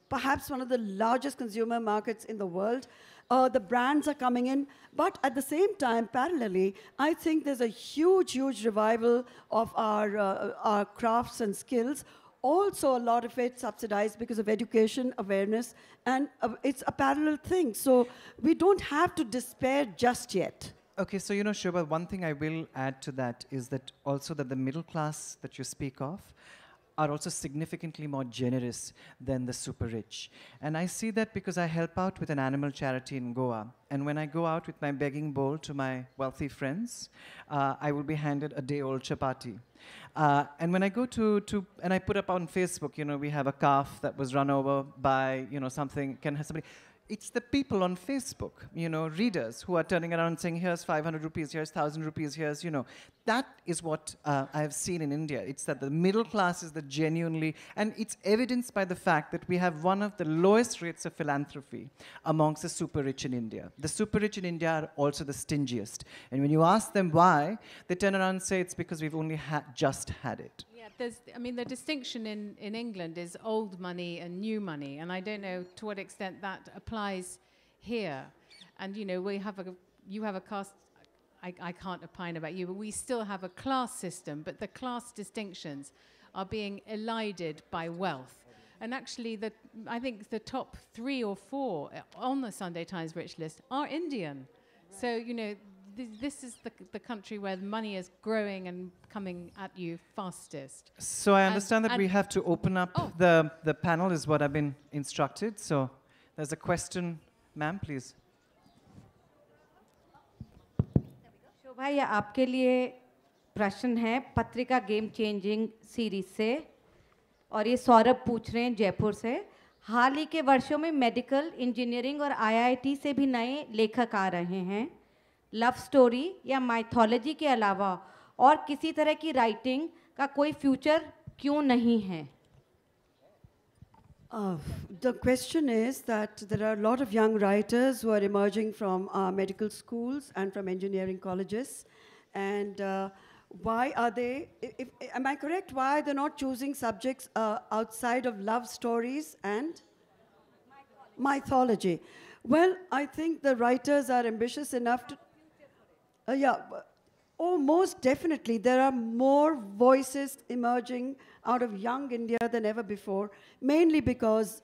perhaps one of the largest consumer markets in the world. The brands are coming in, but at the same time, parallelly, I think there's a huge, huge revival of our crafts and skills. Also, a lot of it subsidized because of education, awareness, and it's a parallel thing. So we don't have to despair just yet. Okay, so Shobhaa, one thing I will add to that is that also that the middle class that you speak of are also significantly more generous than the super rich. And I see that because I help out with an animal charity in Goa. And when I go out with my begging bowl to my wealthy friends, I will be handed a day-old chapati. And when I go and I put up on Facebook, we have a calf that was run over by, something, it's the people on Facebook, readers who are turning around and saying, here's 500 rupees, here's 1,000 rupees, here's, That is what I have seen in India. It's that the middle class is the genuinely, and it's evidenced by the fact that we have one of the lowest rates of philanthropy amongst the super rich in India. The super rich in India are also the stingiest. And when you ask them why, they turn around and say it's because we've only just had it. Yeah, the distinction in England is old money and new money, and I don't know to what extent that applies here. And you have a caste. I can't opine about you, but we still have a class system, but the class distinctions are being elided by wealth. And actually, I think the top 3 or 4 on the Sunday Times Rich list are Indian. Right. So, this is the country where money is growing and coming at you fastest. So I understand that we have to open up the panel is what I've been instructed. So there's a question. Ma'am, please. शोभा, ये आपके लिए प्रश्न है पत्रिका game changing series से, और ये सौरभ पूछ रहे हैं जयपुर से। हाल ही के वर्षों में मेडिकल, इंजीनियरिंग और आईआईटी से भी नए लेखक आ रहे हैं। लव स्टोरी या माइथोलॉजी के अलावा और किसी तरह की राइटिंग का कोई फ्यूचर क्यों नहीं है? The question is that there are a lot of young writers who are emerging from medical schools and from engineering colleges. And why are they, am I correct, why they're not choosing subjects outside of love stories and mythology? Well, I think the writers are ambitious enough to... most definitely. There are more voices emerging out of young India than ever before, mainly because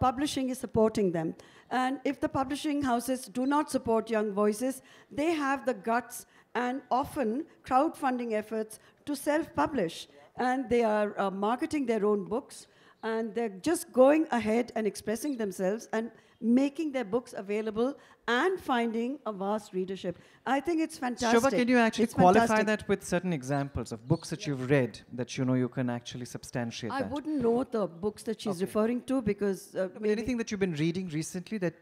publishing is supporting them. And if the publishing houses do not support young voices, they have the guts and often crowdfunding efforts to self-publish. And they are marketing their own books, and they're just going ahead and expressing themselves and making their books available and finding a vast readership. I think it's fantastic. Shobhaa, can you actually qualify that with certain examples of books that you've read that you can actually substantiate I that? wouldn't know the books that she's referring to because... anything that you've been reading recently that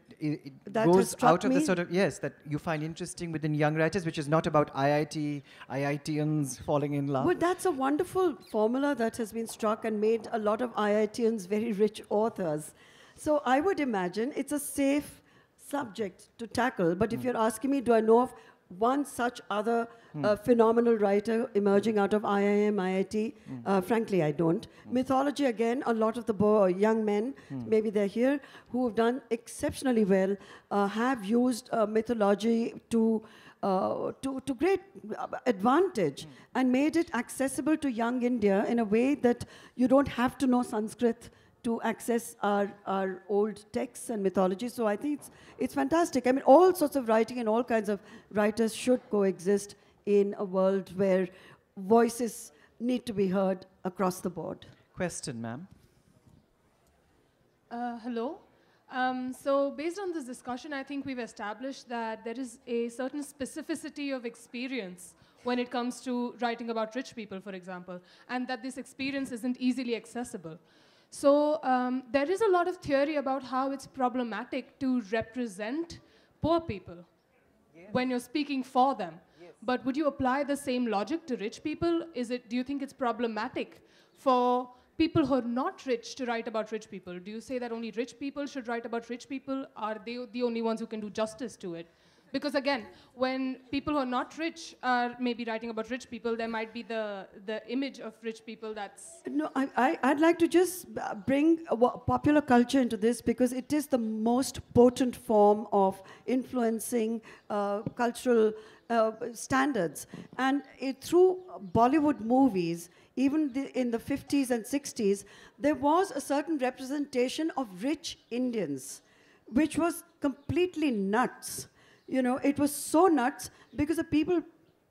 goes out of the sort of... Yes, that you find interesting within young writers, which is not about IITians falling in love. Well, that's a wonderful formula that has been struck and made a lot of IITians very rich authors. So I would imagine it's a safe subject to tackle. But if you're asking me, do I know of one such other phenomenal writer emerging out of IIM, IIT? Frankly, I don't. Mythology, again, a lot of the young men, maybe they're here, who have done exceptionally well, have used mythology to great advantage and made it accessible to young India in a way that you don't have to know Sanskrit to access our old texts and mythology. So I think it's fantastic. I mean, all sorts of writing and all kinds of writers should coexist in a world where voices need to be heard across the board. Question, ma'am. Hello. So based on this discussion, I think we've established that there is a certain specificity of experience when it comes to writing about rich people, for example, and that this experience isn't easily accessible. So there is a lot of theory about how it's problematic to represent poor people when you're speaking for them. But would you apply the same logic to rich people? Do you think it's problematic for people who are not rich to write about rich people? Do you say that only rich people should write about rich people? Are they the only ones who can do justice to it? Because again, when people who are not rich are maybe writing about rich people, there might be the image of rich people that's... No, I'd like to just bring popular culture into this because it is the most potent form of influencing cultural standards. And through Bollywood movies, even in the 50s and 60s, there was a certain representation of rich Indians, which was completely nuts. It was so nuts because the people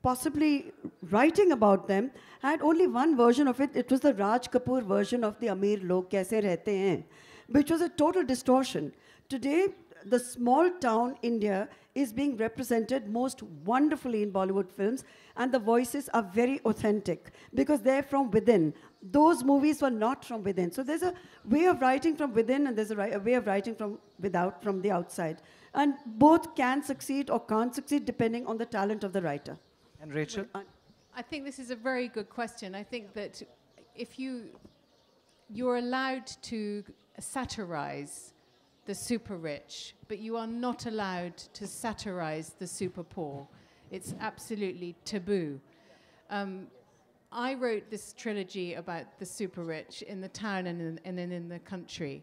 possibly writing about them had only one version of it. It was the Raj Kapoor version of the Amir Log Kaise Rehte Hain, which was a total distortion. Today, the small town India is being represented most wonderfully in Bollywood films, and the voices are very authentic because they're from within. Those movies were not from within. So there's a way of writing from within, and there's a way of writing from without, from the outside. And both can succeed or can't succeed depending on the talent of the writer. And Rachel? I think this is a very good question. I think that if you're allowed to satirize the super rich, but you are not allowed to satirize the super poor. It's absolutely taboo. I wrote this trilogy about the super rich in the town and in the country.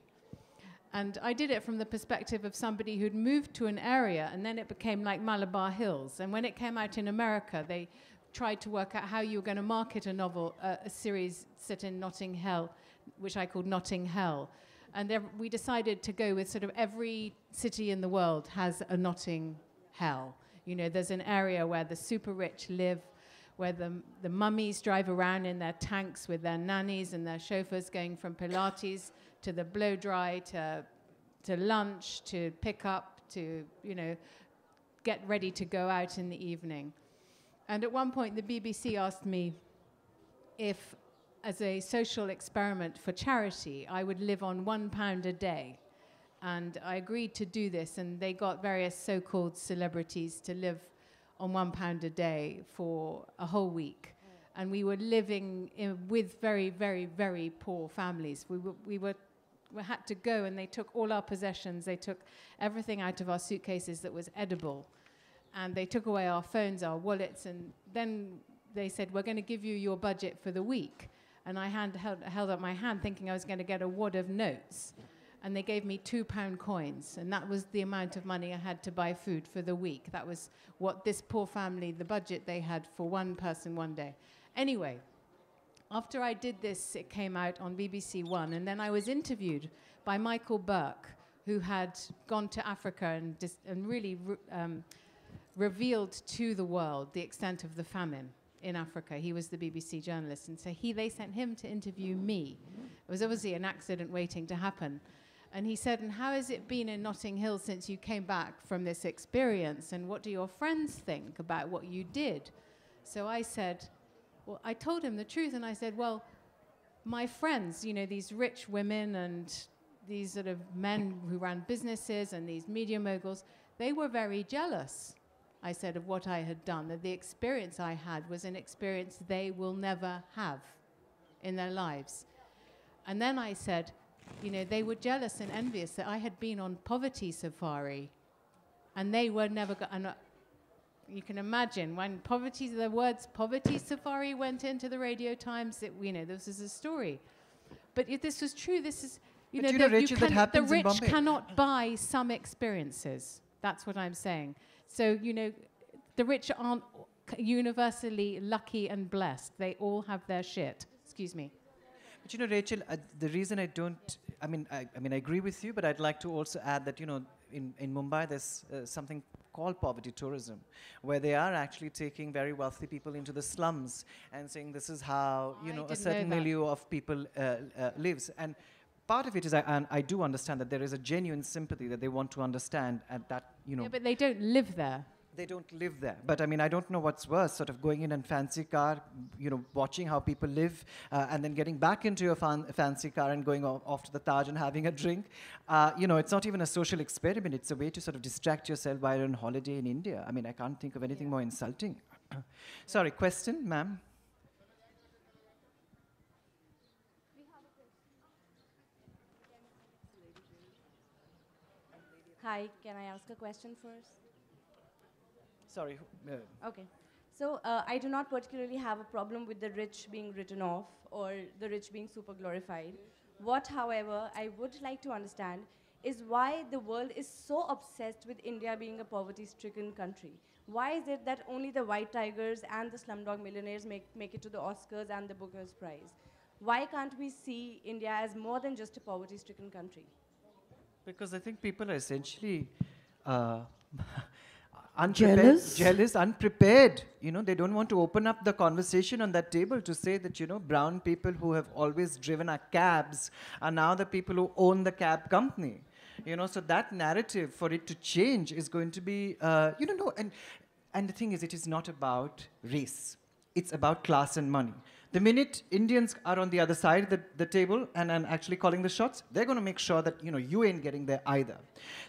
And I did it from the perspective of somebody who'd moved to an area, and then it became like Malabar Hills. And when it came out in America, they tried to work out how you were going to market a novel, a series set in Notting Hill, which I called Notting Hell. And we decided to go with sort of every city in the world has a Notting Hell. You know, there's an area where the super rich live, where the mummies drive around in their tanks with their nannies and their chauffeurs going from Pilates to the blow dry, to lunch, to pick up, to, you know, get ready to go out in the evening. And at one point, the BBC asked me if, as a social experiment for charity, I would live on £1 a day. And I agreed to do this, and they got various so-called celebrities to live on £1 a day for a whole week. And we were living with very, very, very poor families. We had to go, and they took all our possessions. They took everything out of our suitcases that was edible. And they took away our phones, our wallets, and then they said, we're going to give you your budget for the week. And I held up my hand thinking I was going to get a wad of notes. And they gave me £2 coins. And that was the amount of money I had to buy food for the week. That was what this poor family, the budget they had for one person one day. Anyway, after I did this, it came out on BBC One. And then I was interviewed by Michael Burke, who had gone to Africa and really revealed to the world the extent of the famine in Africa. He was the BBC journalist, and so they sent him to interview me. It was obviously an accident waiting to happen. And he said, and how has it been in Notting Hill since you came back from this experience, and what do your friends think about what you did? So I said, well, I told him the truth, and I said, well, my friends, you know, these rich women and these sort of men who ran businesses and these media moguls, they were very jealous, I said, of what I had done, that the experience I had was an experience they will never have in their lives. And then I said, you know, they were jealous and envious that I had been on poverty safari, and they were never you can imagine when the words poverty safari went into the Radio Times, you know, this is a story. But if this was true, this is, you know, Rachel, the rich cannot buy some experiences. That's what I'm saying. So, you know, the rich aren't universally lucky and blessed. They all have their shit. Excuse me. But you know, Rachel, the reason I don't, I mean, I agree with you, but I'd like to also add that, you know, in Mumbai, there's something called poverty tourism, where they are actually taking very wealthy people into the slums and saying this is how, you know, a certain milieu of people lives. And part of it is, and I do understand that there is a genuine sympathy that they want to understand, and that, you know. Yeah, but they don't live there. They don't live there. But I mean, I don't know what's worse, sort of going in a fancy car, you know, watching how people live, and then getting back into your fancy car and going off to the Taj and having a drink. You know, it's not even a social experiment. It's a way to sort of distract yourself while you're on holiday in India. I mean, I can't think of anything more insulting. Sorry, question, ma'am? Hi, can I ask a question first? Sorry. Okay. So I do not particularly have a problem with the rich being written off or the rich being super glorified. What, however, I would like to understand is why the world is so obsessed with India being a poverty-stricken country. Why is it that only the white tigers and the slumdog millionaires make it to the Oscars and the Booker's Prize? Why can't we see India as more than just a poverty-stricken country? Because I think people are essentially jealous, unprepared. You know, they don't want to open up the conversation on that table to say that, you know, brown people who have always driven our cabs are now the people who own the cab company. You know, so that narrative, for it to change, is going to be, you know, no, and the thing is, it is not about race. It's about class and money. The minute Indians are on the other side of the table and actually calling the shots, they're going to make sure that, you know, you ain't getting there either.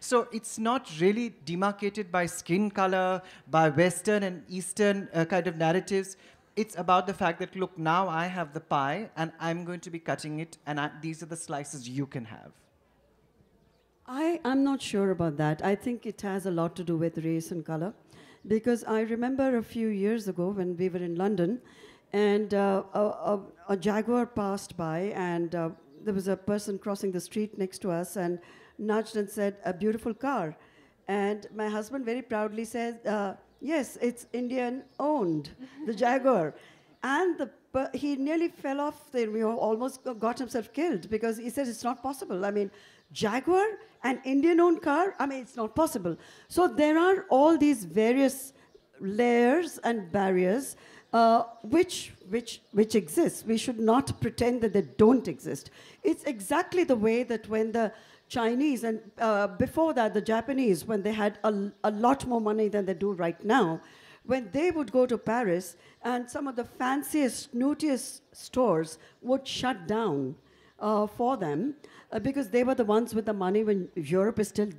So it's not really demarcated by skin color, by Western and Eastern kind of narratives. It's about the fact that, look, now I have the pie and I'm going to be cutting it, and these are the slices you can have. I'm not sure about that. I think it has a lot to do with race and color. Because I remember a few years ago when we were in London, and a Jaguar passed by, and there was a person crossing the street next to us and nudged and said, "A beautiful car." And my husband very proudly said, "Yes, it's Indian-owned, the Jaguar." And he nearly fell off there. We almost got himself killed because he said, "It's not possible. I mean, Jaguar, an Indian-owned car? I mean, it's not possible." So there are all these various layers and barriers which exist. We should not pretend that they don't exist. It's exactly the way that when the Chinese and before that the Japanese, when they had a lot more money than they do right now, when they would go to Paris and some of the fanciest, snootiest stores would shut down for them because they were the ones with the money when Europe is still,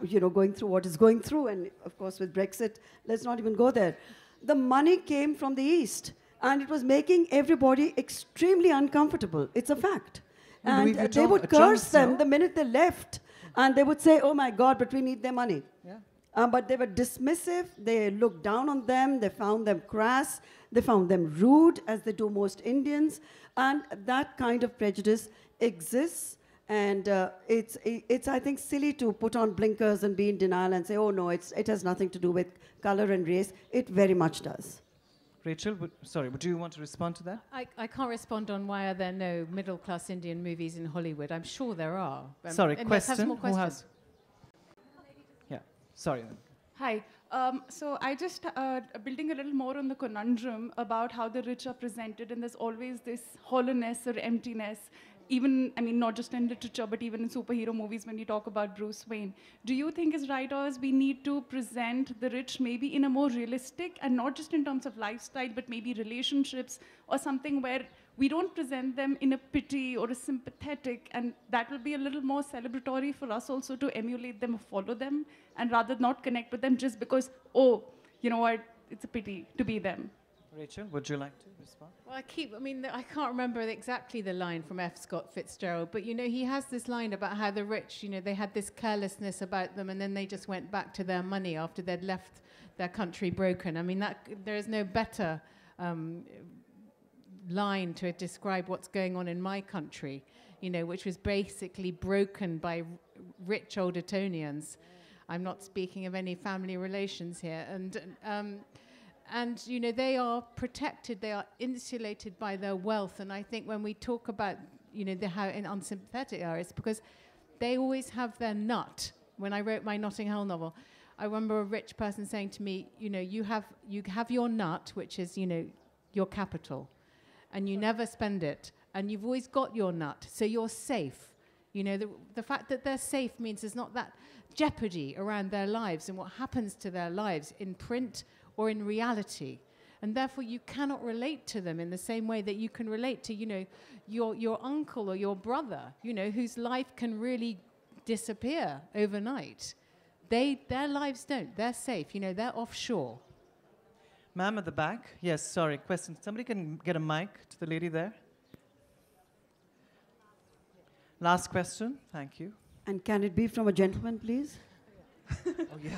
you know, going through what is going through, and of course with Brexit, let's not even go there. The money came from the East, and it was making everybody extremely uncomfortable. It's a fact. And they would curse them the minute they left, and they would say, "Oh my God, but we need their money." Yeah. But they were dismissive, they looked down on them, they found them crass, they found them rude, as they do most Indians, and that kind of prejudice exists, and it's I think, silly to put on blinkers and be in denial and say, "Oh no, it has nothing to do with color and race." It very much does. Rachel, would you want to respond to that? I can't respond on why are there no middle-class Indian movies in Hollywood. I'm sure there are. Sorry, question? Who has? Yeah, sorry. Hi. So I just, building a little more on the conundrum about how the rich are presented, and there's always this hollowness or emptiness, even, I mean, not just in literature, but even in superhero movies when you talk about Bruce Wayne. Do you think as writers we need to present the rich maybe in a more realistic, and not just in terms of lifestyle, but maybe relationships or something where we don't present them in a pity or a sympathetic, and that will be a little more celebratory for us also to emulate them or follow them, and rather not connect with them just because, oh, you know what, it's a pity to be them. Rachel, would you like to respond? Well, I can't remember exactly the line from F. Scott Fitzgerald, but, you know, he has this line about how the rich, you know, they had this carelessness about them, and then they just went back to their money after they'd left their country broken. I mean, there is no better line to describe what's going on in my country, you know, which was basically broken by rich old Etonians. I'm not speaking of any family relations here. And you know, they are protected, they are insulated by their wealth. And I think when we talk about, you know, how unsympathetic they are, it's because they always have their nut. When I wrote my Notting Hill novel, I remember a rich person saying to me, you know, you have your nut, which is, you know, your capital, and you never spend it, and you've always got your nut, so you're safe. You know, the fact that they're safe means there's not that jeopardy around their lives and what happens to their lives in print or in reality. And therefore you cannot relate to them in the same way that you can relate to, you know, your uncle or your brother, you know, whose life can really disappear overnight. Their lives don't. They're safe. You know, they're offshore. Ma'am at the back. Yes, sorry, question. Somebody can get a mic to the lady there. Last question. Thank you. And can it be from a gentleman, please? Oh, yeah.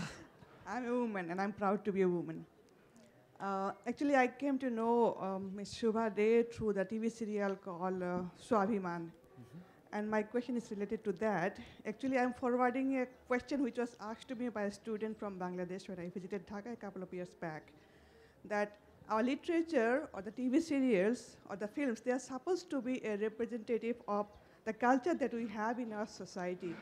I'm a woman, and I'm proud to be a woman. Actually, I came to know Ms. Shobhaa Day through the TV serial called Swabhiman. And my question is related to that. Actually, I'm forwarding a question which was asked to me by a student from Bangladesh when I visited Dhaka a couple of years back, that our literature or the TV serials or the films, they are supposed to be a representative of the culture that we have in our society.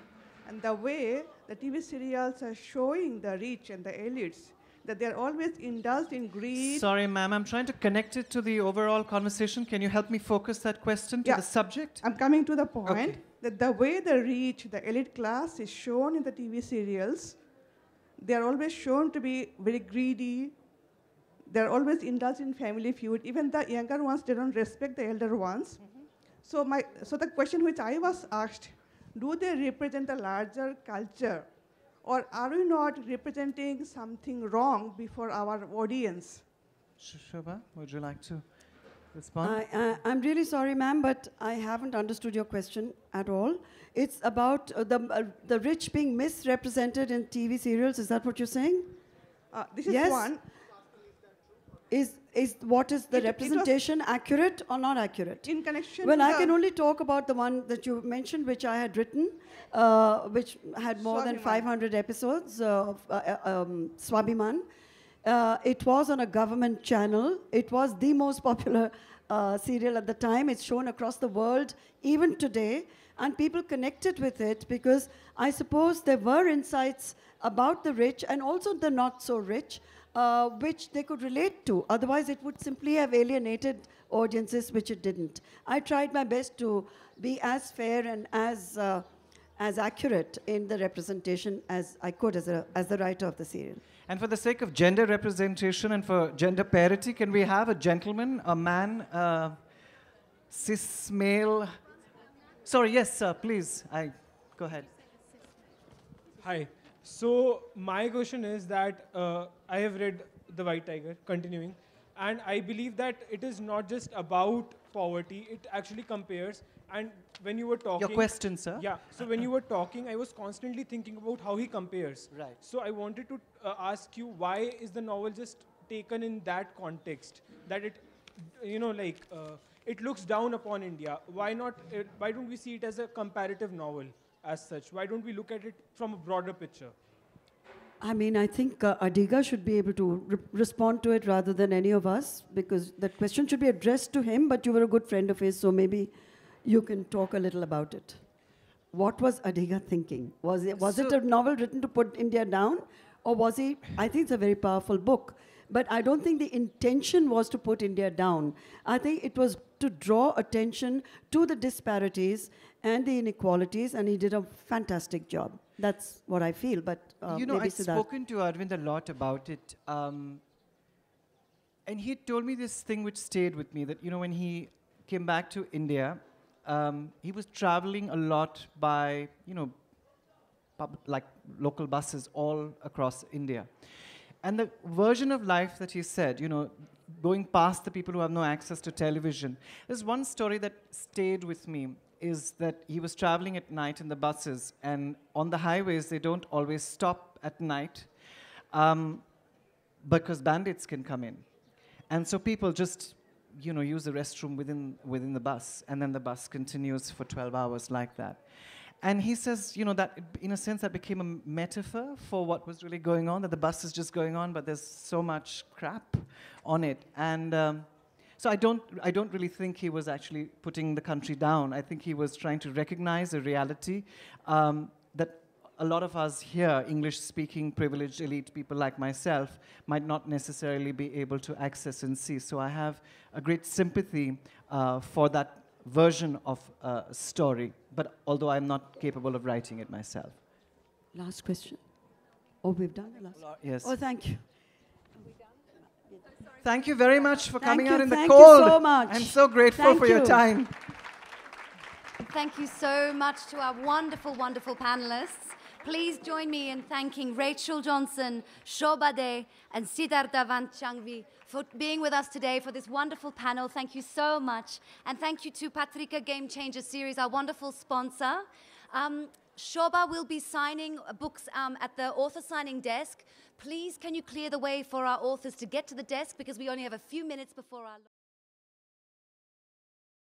And the way the TV serials are showing the rich and the elites, that they're always indulged in greed. Sorry, ma'am, I'm trying to connect it to the overall conversation. Can you help me focus that question to the subject? I'm coming to the point that the way the rich, the elite class is shown in the TV serials, they're always shown to be very greedy. They're always indulged in family feud. Even the younger ones, they don't respect the elder ones. So the question which I was asked, do they represent a larger culture? Or are we not representing something wrong before our audience? Shobhaa, would you like to respond? I'm really sorry, ma'am, but I haven't understood your question at all. It's about the rich being misrepresented in TV serials. Is that what you're saying? This is one. Is what is the representation accurate or not accurate? In connection Well, I can only talk about the one that you mentioned, which I had written, which had more than 500 episodes of Swabhiman. It was on a government channel. It was the most popular serial at the time. It's shown across the world, even today. And people connected with it because I suppose there were insights about the rich and also the not so rich, which they could relate to. Otherwise, it would simply have alienated audiences, which it didn't. I tried my best to be as fair and as accurate in the representation as I could as the writer of the serial. And for the sake of gender representation and for gender parity, can we have a gentleman, a man, cis male? Sorry, yes, sir, please. Go ahead. Hi. So my question is that I have read The White Tiger, continuing, and I believe that it is not just about poverty, it actually compares. And when you were talking... Your question, sir? Yeah, so when you were talking, I was constantly thinking about how he compares. Right. So I wanted to ask you, why is the novel just taken in that context? That it, it looks down upon India. Why don't we see it as a comparative novel as such? Why don't we look at it from a broader picture? I mean, I think Adiga should be able to respond to it rather than any of us, because that question should be addressed to him, but you were a good friend of his, so maybe you can talk a little about it. What was Adiga thinking? Was it a novel written to put India down? Or was he, I think it's a very powerful book, but I don't think the intention was to put India down. I think it was to draw attention to the disparities and the inequalities, and he did a fantastic job. That's what I feel, but you know, I've spoken to Arvind a lot about it, and he told me this thing which stayed with me, that, you know, when he came back to India, he was traveling a lot by, you know, like local buses all across India. And the version of life that he said, you know, going past the people who have no access to television. There's one story that stayed with me, is that he was traveling at night in the buses, and on the highways, they don't always stop at night because bandits can come in. And so people just, you know, use the restroom within the bus, and then the bus continues for 12 hours like that. And he says, you know, that in a sense that became a metaphor for what was really going on, that the bus is just going on, but there's so much crap on it. And so I don't really think he was actually putting the country down. I think he was trying to recognize a reality that a lot of us here, English-speaking, privileged, elite people like myself, might not necessarily be able to access and see. So I have a great sympathy for that version of a story, but although I'm not capable of writing it myself. Last question. Oh, we've done the last. Yes. Oh, thank you. Thank you very much for coming out in the cold. Thank you so much. I'm so grateful for your time. Thank you so much to our wonderful, wonderful panelists. Please join me in thanking Rachel Johnson, Shobhaa De, and Siddharth Dhanvant Shanghvi for being with us today for this wonderful panel. Thank you so much. And thank you to Patrika Game Changer Series, our wonderful sponsor. Shobhaa will be signing books at the author signing desk. Please, can you clear the way for our authors to get to the desk, because we only have a few minutes before our...